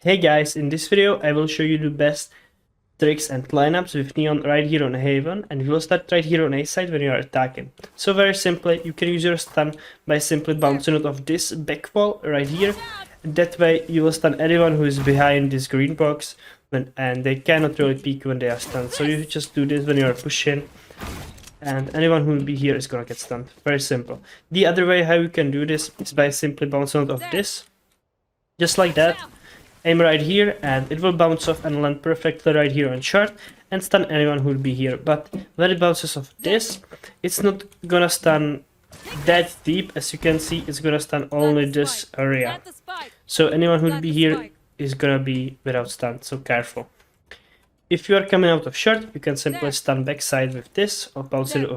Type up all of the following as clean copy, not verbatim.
Hey guys, in this video I will show you the best tricks and lineups with Neon right here on Haven, and we will start right here on A side when you are attacking. So very simply, you can use your stun by simply bouncing out of this back wall right here. That way you will stun anyone who is behind this green box and they cannot really peek when they are stunned. So you just do this when you are pushing and anyone who will be here is gonna get stunned. Very simple. The other way how you can do this is by simply bouncing out of this. Just like that. Aim right here and it will bounce off and land perfectly right here on short and stun anyone who will be here. But when it bounces off this, it's not gonna stun that deep. As you can see, it's gonna stun only this area. So anyone who will be here is gonna be without stun, so careful. If you are coming out of short, you can simply stun backside with this or bounce it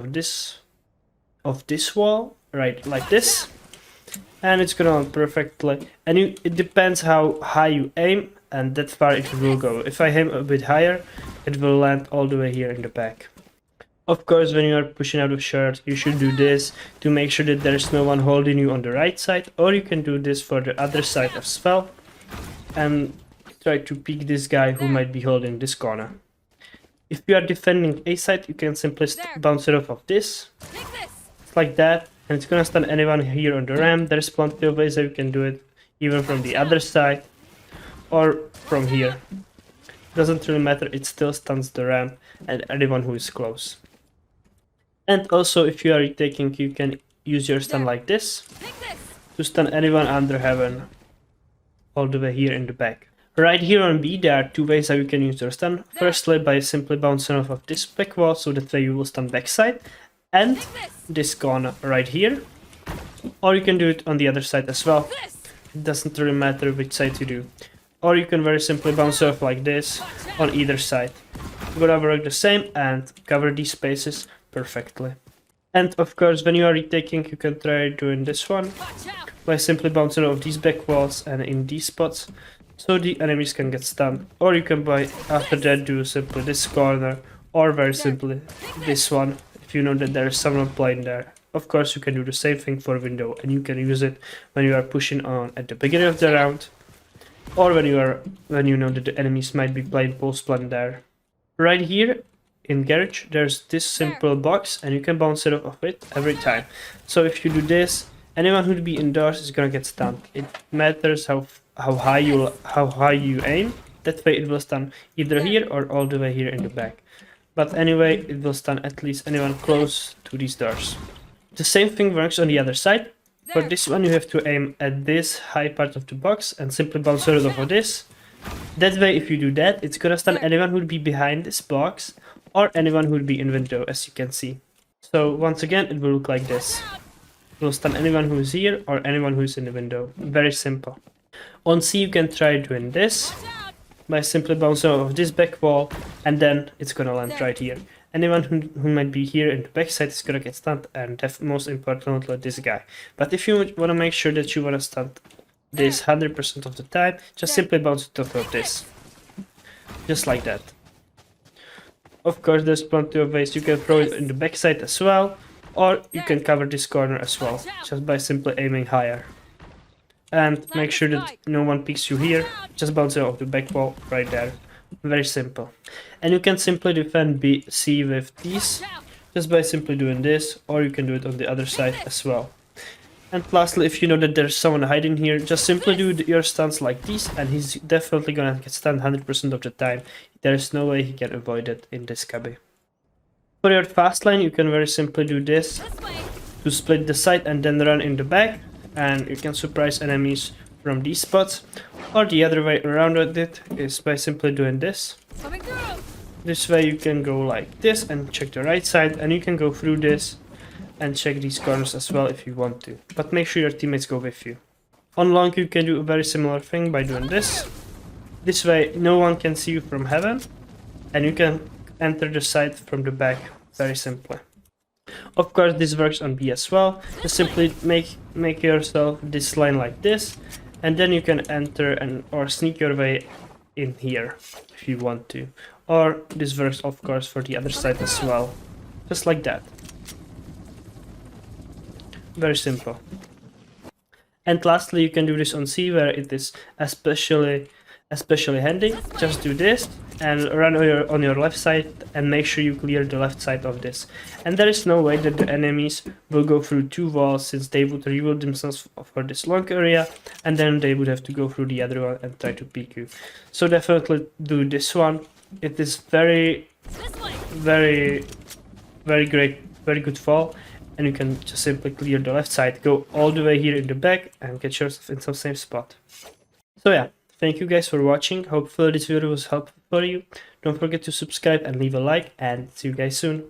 off this wall, right like this. And it's gonna land perfectly, and it depends how high you aim and that far it will go. If I aim a bit higher, it will land all the way here in the back. Of course, when you are pushing out of short, you should do this to make sure that there is no one holding you on the right side, or you can do this for the other side as well and try to peek this guy who might be holding this corner. If you are defending A side, you can simply bounce it off of this, like that. And it's gonna stun anyone here on the ramp. There's plenty of ways that you can do it, even from the other side or from here. Doesn't really matter, it still stuns the ramp and anyone who is close. And also, if you are retaking, you can use your stun like this to stun anyone under heaven all the way here in the back. Right here on B, there are two ways how you can use your stun. Firstly, by simply bouncing off of this back wall, so that way you will stun backside. And this corner right here, or you can do it on the other side as well. It doesn't really matter which side you do, or you can very simply bounce off like this on either side. You're gonna work the same and cover these spaces perfectly. And of course, when you are retaking, you can try doing this one by simply bouncing off these back walls and in these spots, so the enemies can get stunned. Or you can by after that do simply this corner, or very simply this one. If you know that there is someone playing there. Of course, you can do the same thing for window, and you can use it when you are pushing on at the beginning of the round, or when you know that the enemies might be playing post plan there. Right here in garage, there's this simple box, and you can bounce it off of it every time. So if you do this, anyone who'd be indoors is gonna get stunned. It matters how high you aim. That way it will stun either here or all the way here in the back. But anyway, it will stun at least anyone close to these doors. The same thing works on the other side. For this one, you have to aim at this high part of the box and simply bounce it off of this. That way, if you do that, it's gonna stun anyone who would be behind this box or anyone who would be in window, as you can see. So once again, it will look like this. It will stun anyone who is here or anyone who is in the window. Very simple. On C, you can try doing this by simply bouncing off this back wall, and then it's gonna land right here. Anyone who might be here in the backside is gonna get stunned, and most importantly this guy. But if you wanna make sure that you wanna stun this 100% of the time, just simply bounce it off of this. Just like that. Of course, there's plenty of ways you can throw it in the backside as well, or you can cover this corner as well, just by simply aiming higher. And make sure that no one peeks you here, just bounce it off the back wall right there. Very simple. And you can simply defend C with these, just by simply doing this, or you can do it on the other side as well. And lastly, if you know that there's someone hiding here, just simply do your stuns like these, and he's definitely gonna get stunned 100% of the time. There is no way he can avoid it in this cubby. For your fast lane, you can very simply do this to split the side and then run in the back. And you can surprise enemies from these spots, or the other way around it is by simply doing this. This way you can go like this and check the right side, and you can go through this and check these corners as well if you want to, but make sure your teammates go with you. On long, you can do a very similar thing by doing this. This way no one can see you from heaven, and you can enter the side from the back very simply. Of course, this works on B as well. Just simply make yourself this line like this, and then you can enter or sneak your way in here if you want to. Or this works, of course, for the other side as well. Just like that. Very simple. And lastly, you can do this on C, where it is especially especially handy. Just do this and run on your left side and make sure you clear the left side of this. And there is no way that the enemies will go through two walls, since they would reveal themselves for this long area and then they would have to go through the other one and try to peek you. So definitely do this one. It is very great, very good fall, and you can just simply clear the left side, go all the way here in the back and get yourself in some safe spot. So yeah, thank you guys for watching. Hopefully this video was helpful for you. Don't forget to subscribe and leave a like, and see you guys soon.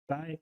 Bye.